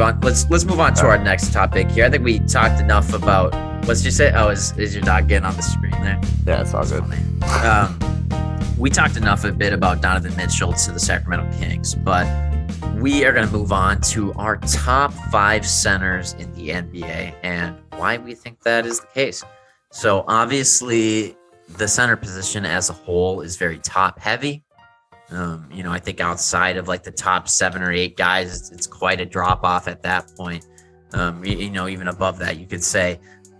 on. Let's move on to our next topic here. I think we talked enough about. What's you say? Oh, is your dog getting on the screen there? Yeah, it's all good. We talked enough a bit about Donovan Mitchell to the Sacramento Kings, but we are going to move on to our top 5 centers in the NBA and why we think that is the case. So obviously, the center position as a whole is very top heavy. I think outside of like the top 7 or 8 guys, it's quite a drop off at that point. Even above that, you could say.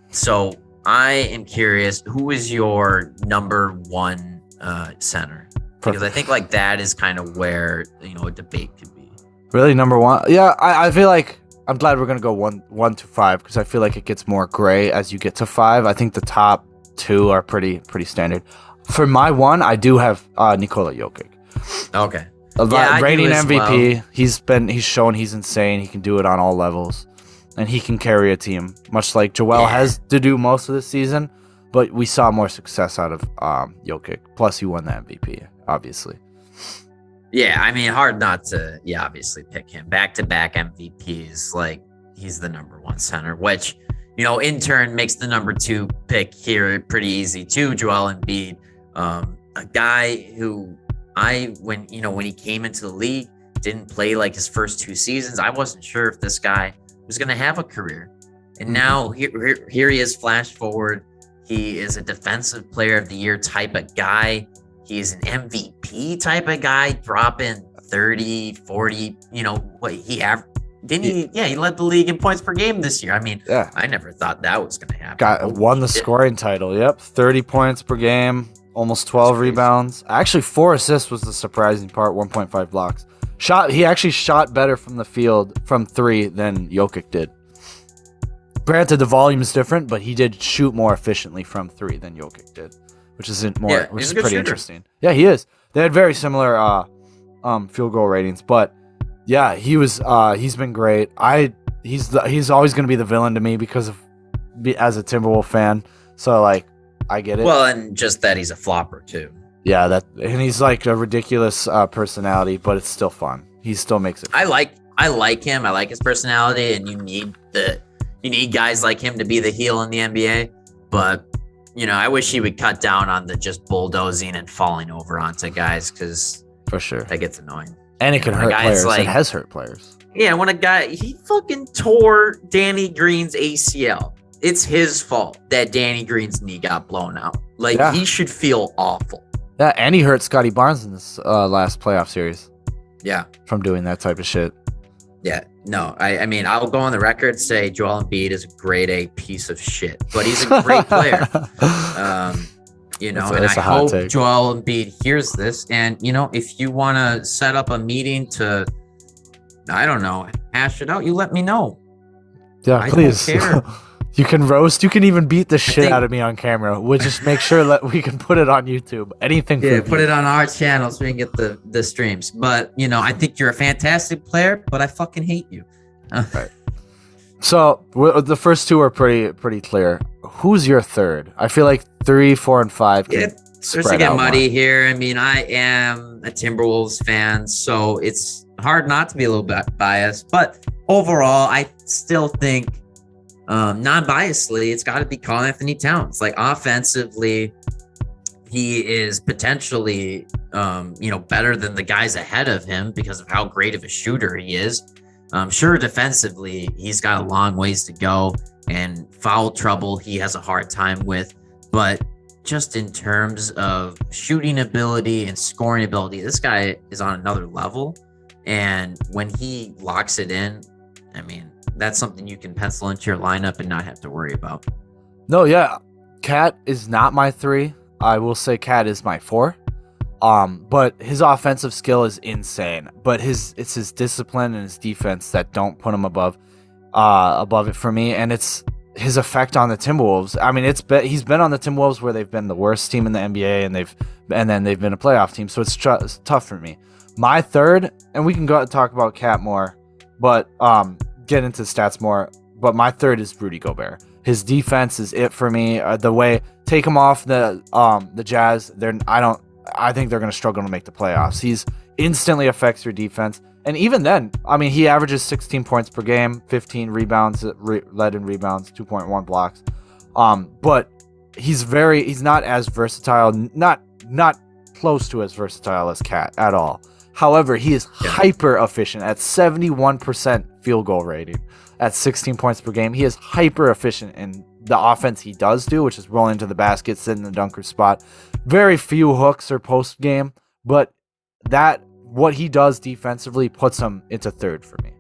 So I am curious, who is your number 1 center? Because I think like that is kind of where a debate could be. Really, number 1? Yeah, I feel like I'm glad we're gonna go 1 to 5 because I feel like it gets more gray as you get to 5. I think the top 2 are pretty standard. For my 1, I do have Nikola Yogic. Okay. Reigning MVP. Well. He's shown he's insane. He can do it on all levels, and he can carry a team, much like Joel has to do most of the season. But we saw more success out of Jokic. Plus, he won the MVP, obviously. Yeah, I mean, hard not to, obviously pick him. Back-to-back MVPs, like, he's the number 1 center, which, in turn makes the number 2 pick here pretty easy, too, Joel Embiid. A guy who when he came into the league, didn't play like his first 2 seasons. I wasn't sure if this guy was going to have a career. And now here he is, flash forward. He is a defensive player of the year type of guy. He's an MVP type of guy, dropping 30, 40, what he averaged. Didn't he? Yeah, he led the league in points per game this year. I mean, I never thought that was going to happen. Won the scoring title. Yep, 30 points per game, almost 12 rebounds. Actually, 4 assists was the surprising part, 1.5 blocks. He actually shot better from the field from 3 than Jokic did. Granted, the volume is different, but he did shoot more efficiently from 3 than Jokic did, which is pretty interesting. Yeah, he is. They had very similar field goal ratings, but yeah, he's been great. He's always going to be the villain to me because of as a Timberwolves fan. So like, I get it. Well, and just that he's a flopper too. Yeah, and he's like a ridiculous personality, but it's still fun. He still makes it fun. I like him. I like his personality, and you need guys like him to be the heel in the NBA. But I wish he would cut down on the just bulldozing and falling over onto guys, because for sure that gets annoying. And it can hurt players. It has hurt players. Yeah, when he fucking tore Danny Green's ACL. It's his fault that Danny Green's knee got blown out. He should feel awful. Yeah, and he hurt Scotty Barnes in this last playoff series. Yeah. From doing that type of shit. Yeah. No, I mean, I'll go on the record, say Joel Embiid is a grade A piece of shit, but he's a great player. And I hope Joel Embiid hears this. And, if you want to set up a meeting to, I don't know, hash it out, you let me know. Yeah, please. I don't care. You can roast. You can even beat the shit out of me on camera. We'll just make sure that we can put it on YouTube. Anything. Yeah, put it on our channel so we can get the streams. But, I think you're a fantastic player, but I fucking hate you. Right. So the first 2 are pretty clear. Who's your third? I feel like 3, 4, and 5. It's to get muddy here. I mean, I am a Timberwolves fan, so it's hard not to be a little bit biased. But overall, I still think, non-biasedly, it's got to be Karl Anthony Towns. Like, offensively, he is potentially, better than the guys ahead of him because of how great of a shooter he is. Sure, defensively, he's got a long ways to go, and foul trouble he has a hard time with. But just in terms of shooting ability and scoring ability, this guy is on another level. And when he locks it in, I mean, that's something you can pencil into your lineup and not have to worry about. No, yeah. Cat is not my 3. I will say Cat is my 4. But his offensive skill is insane. But it's his discipline and his defense that don't put him above it for me. And it's his effect on the Timberwolves. I mean, he's been on the Timberwolves where they've been the worst team in the NBA, and then they've been a playoff team. So it's tough for me. My third, and we can go talk about Cat more, but get into stats more. But my third is Rudy Gobert. His defense is it for me. Take him off the Jazz. I think they're going to struggle to make the playoffs. He's instantly affects your defense, And even then, I mean, he averages 16 points per game, 15 rebounds, led in rebounds, 2.1 blocks. But he's not as versatile, not close to as versatile as Cat at all. However, he is hyper efficient at 71% field goal rating at 16 points per game. He is hyper efficient in the offense he does do, which is rolling to the basket, sit in the dunker spot. Very few hooks or post game, but what he does defensively puts him into third for me.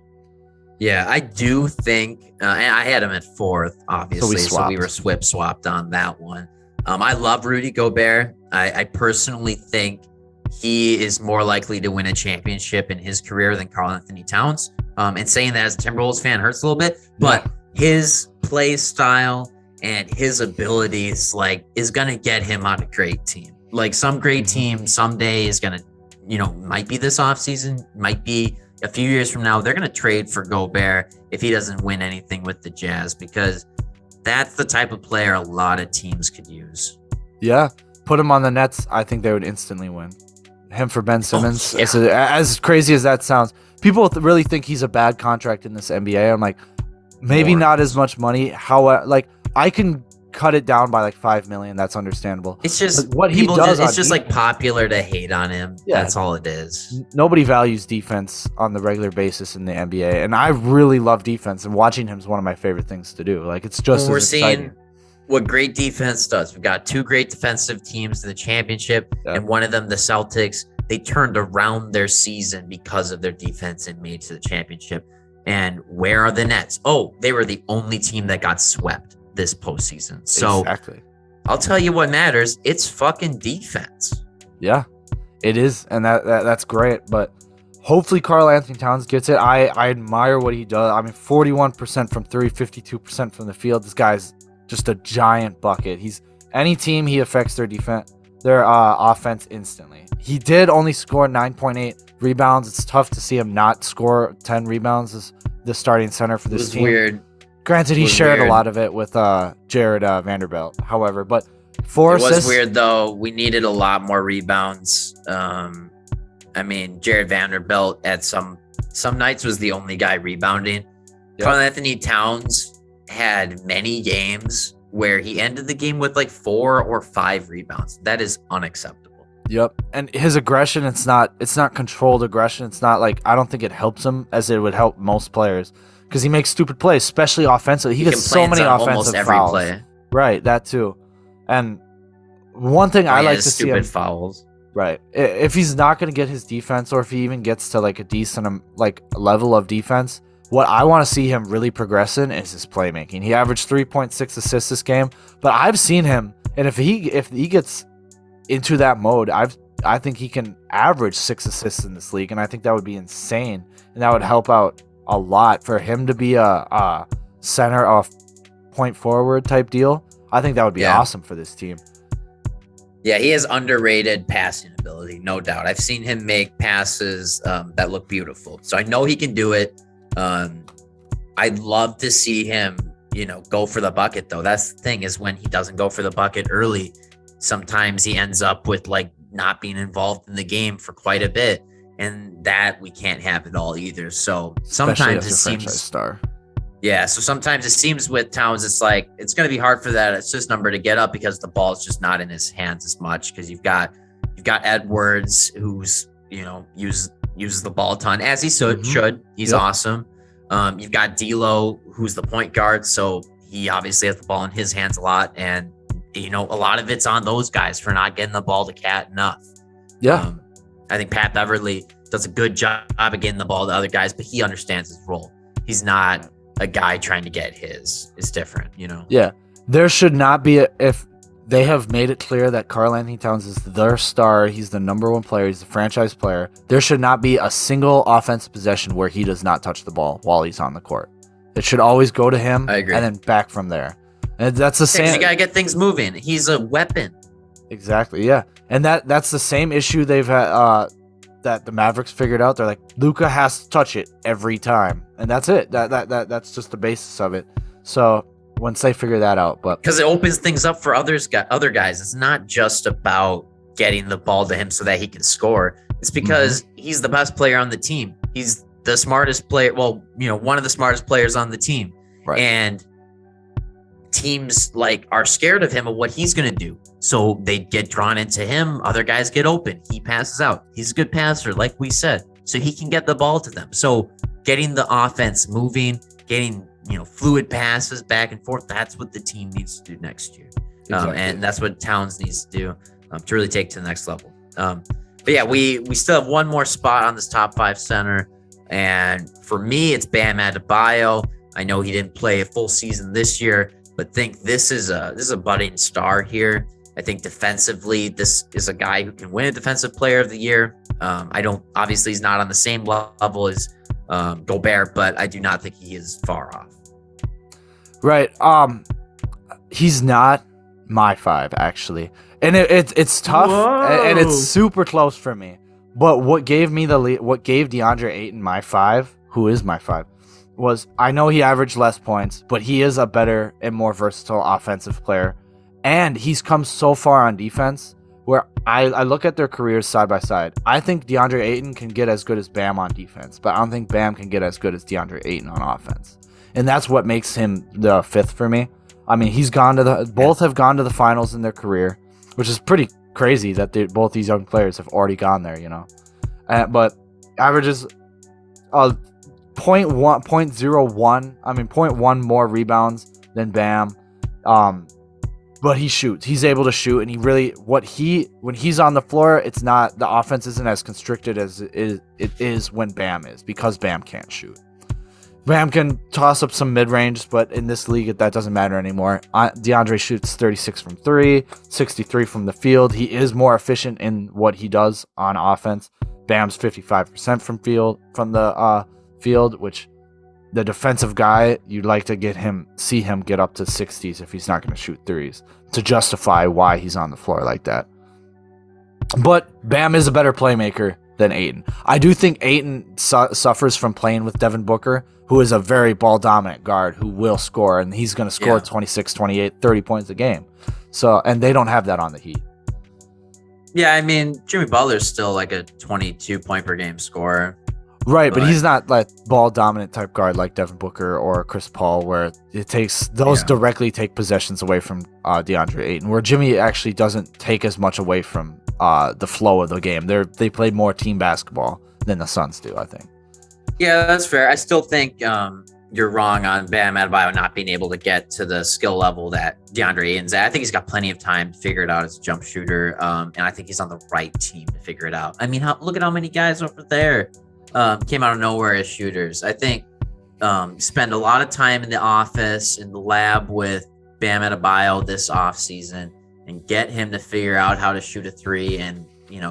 Yeah, I do think, and I had him at fourth, obviously, so we were swapped on that one. I love Rudy Gobert. I personally think he is more likely to win a championship in his career than Karl Anthony Towns. And saying that as a Timberwolves fan hurts a little bit, but his play style and his abilities is going to get him on a great team. Like some great team someday is going to, might be this offseason, might be a few years from now, they're going to trade for Gobert if he doesn't win anything with the Jazz, because that's the type of player a lot of teams could use. Yeah. Put him on the Nets, I think they would instantly win. Him for Ben Simmons. As crazy as that sounds, people really think he's a bad contract in this NBA. I'm like, maybe not as much money. I can cut it down by $5 million. That's understandable. It's just what he does. It's just popular to hate on him. Yeah, that's all it is. Nobody values defense on the regular basis in the NBA, and I really love defense. And watching him is one of my favorite things to do. It's just we're exciting. Seeing what great defense does. We've got two great defensive teams in the championship, and one of them, the Celtics, they turned around their season because of their defense and made to the championship. And where are the Nets? Oh, they were the only team that got swept this postseason. So exactly. I'll tell you what matters. It's fucking defense. Yeah, it is. And that's great. But hopefully Karl Anthony Towns gets it. I admire what he does. I mean, 41% from 3, 52% from the field. This guy's just a giant bucket. Any team, he affects their defense, their offense instantly. He did only score 9.8 rebounds. It's tough to see him not score 10 rebounds as the starting center for this team. Weird. Granted, he shared a lot of it with Jared Vanderbilt. However, but it was weird though. We needed a lot more rebounds. Jared Vanderbilt at some nights was the only guy rebounding. Karl Anthony Towns had many games where he ended the game with 4 or 5 rebounds. That is unacceptable. Yep. And his aggression, it's not controlled aggression. It's not I don't think it helps him as it would help most players. Because he makes stupid plays, especially offensively. He gets so many offensive fouls. Play. Right, that too. And one thing I like to see him, fouls. Right. If he's not going to get his defense, or if he even gets to a decent level of defense, what I want to see him really progress in is his playmaking. He averaged 3.6 assists this game, but I've seen him, and if he gets into that mode, I think he can average 6 assists in this league, and I think that would be insane, and that would help out a lot for him to be a center of point forward type deal. I think that would be awesome for this team. Yeah, he has underrated passing ability, no doubt. I've seen him make passes that look beautiful. So I know he can do it. I'd love to see him, go for the bucket though. That's the thing, is when he doesn't go for the bucket early, sometimes he ends up with not being involved in the game for quite a bit. And that we can't have it all either. So sometimes it seems star. Yeah. So sometimes it seems with Towns, it's it's going to be hard for that assist number to get up because the ball is just not in his hands as much. Because you've got Edwards, who's uses the ball a ton, as he should. He's awesome. You've got D'Lo, who's the point guard, so he obviously has the ball in his hands a lot, and a lot of it's on those guys for not getting the ball to Cat enough. Yeah. I think Pat Beverly does a good job of getting the ball to other guys, but he understands his role. He's not a guy trying to get his. It's different, Yeah. There should not be if they have made it clear that Karl Anthony Towns is their star, he's the number one player, he's the franchise player, there should not be a single offensive possession where he does not touch the ball while he's on the court. It should always go to him. I agree. And then back from there. And that's the same. You got to get things moving. He's a weapon. Exactly, yeah. And that's the same issue they've had that the Mavericks figured out. They're Luka has to touch it every time. And that's it. That's just the basis of it. So once they figure that out, but because it opens things up for other guys. It's not just about getting the ball to him so that he can score. It's because he's the best player on the team. He's the smartest player. Well, one of the smartest players on the team. Right. And teams are scared of him, of what he's going to do. So they get drawn into him. Other guys get open. He passes out. He's a good passer, like we said. So he can get the ball to them. So getting the offense moving, getting, fluid passes back and forth, that's what the team needs to do next year. Exactly. And that's what Towns needs to do to really take to the next level. But yeah, we still have one more spot on this top 5 center. And for me, it's Bam Adebayo. I know he didn't play a full season this year, but think this is a budding star here. I think defensively, this is a guy who can win a Defensive Player of the Year. Obviously he's not on the same level as Gobert, but I do not think he is far off. Right. He's not my 5 actually, and it's tough. Whoa. And it's super close for me. But what gave me what gave DeAndre Ayton my 5, who is my 5, was I know he averaged less points, but he is a better and more versatile offensive player, and he's come so far on defense. Where I look at their careers side by side, I think DeAndre Ayton can get as good as Bam on defense, but I don't think Bam can get as good as DeAndre Ayton on offense. And that's what makes him the 5th for me. I mean, both have gone to the finals in their career, which is pretty crazy that both these young players have already gone there, but averages 0.1 more rebounds than Bam. But he shoots. He's able to shoot, and when he's on the floor, it's not, the offense isn't as constricted as it is when Bam is, because Bam can't shoot. Bam can toss up some mid-range, but in this league, that doesn't matter anymore. DeAndre shoots 36 from 3, 63 from the field. He is more efficient in what he does on offense. Bam's 55% from the field, which the defensive guy, you'd like to see him get up to 60s if he's not going to shoot threes to justify why he's on the floor like that. But Bam is a better playmaker than Ayton. I do think Ayton suffers from playing with Devin Booker, who is a very ball-dominant guard who will score, and he's going to score 26, 28, 30 points a game. So, and they don't have that on the Heat. Yeah, I mean, Jimmy Butler's still like a 22-point-per-game scorer. Right, but he's not like ball-dominant type guard like Devin Booker or Chris Paul, where it takes those directly take possessions away from DeAndre Ayton, where Jimmy actually doesn't take as much away from the flow of the game. They play more team basketball than the Suns do, I think. Yeah, that's fair. I still think you're wrong on Bam Adebayo not being able to get to the skill level that DeAndre Ayton's at. I think he's got plenty of time to figure it out as a jump shooter, and I think he's on the right team to figure it out. I mean, look at how many guys over there came out of nowhere as shooters. I think spend a lot of time in the office, in the lab with Bam Adebayo this offseason and get him to figure out how to shoot a 3 and,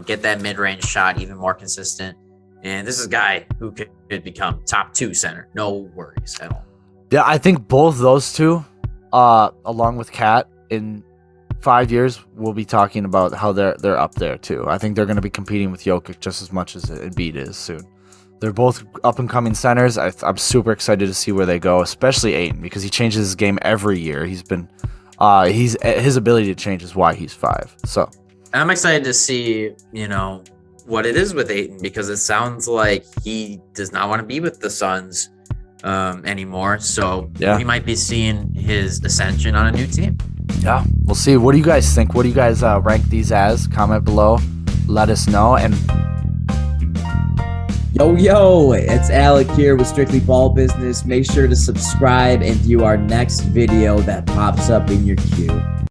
get that mid-range shot even more consistent. And this is a guy who could become top 2 center. No worries at all. Yeah, I think both those two, along with Kat, in 5 years, we'll be talking about how they're up there too. I think they're going to be competing with Jokic just as much as Embiid is soon. They're both up-and-coming centers. I'm super excited to see where they go, especially Ayton, because he changes his game every year. His ability to change is why he's 5. So I'm excited to see, what it is with Ayton, because it sounds like he does not want to be with the Suns anymore. So we might be seeing his ascension on a new team. Yeah, we'll see. What do you guys think? What do you guys rank these as? Comment below. Let us know. And Yo, it's Alec here with Strictly Ball Business. Make sure to subscribe and view our next video that pops up in your queue.